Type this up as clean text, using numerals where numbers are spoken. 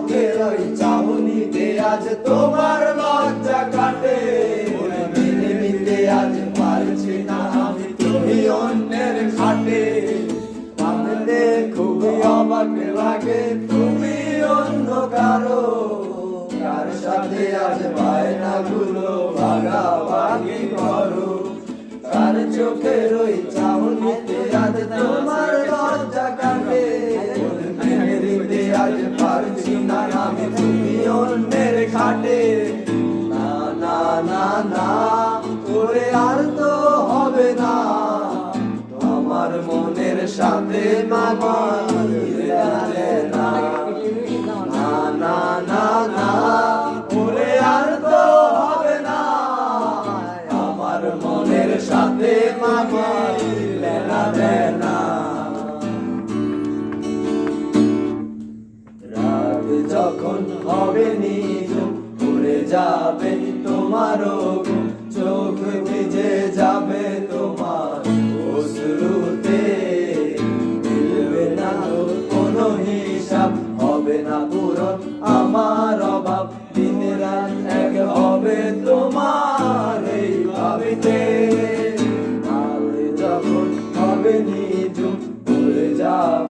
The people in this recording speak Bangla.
চোখের ওই চাহনিতে আজ তোমার লজ্জা কাটে। মেনে নিতে আজ পারছি না আমি তুমি অন্যের খাটে। ভাবতে খুবই অবাক লাগে তুমি অন্য কারো, কার সাথে আজ বায়নাগুলো ভাগাভাগি করো। কার চোখের ওই চাহনিতে আজ তোমার লজ্জা কাটে। মেনে নিতে আজ পারছি না আমি তুমি অন্যের খাটে। না না না না ওরে আর তো হবে না, আমার মনের সাথে মানিয়ে না। না না না না ওরে আর তো হবে না, আমার মনের সাথে মানিয়ে না। রাত যখন হবে নিঝুম উড়ে যাবে তোমারও ঘুম, চোখ ভিজে যাবে তোমার অশ্রুতে। মিলবে না তো কোনো হিসাব, হবে না পূরণ আমার অভাব।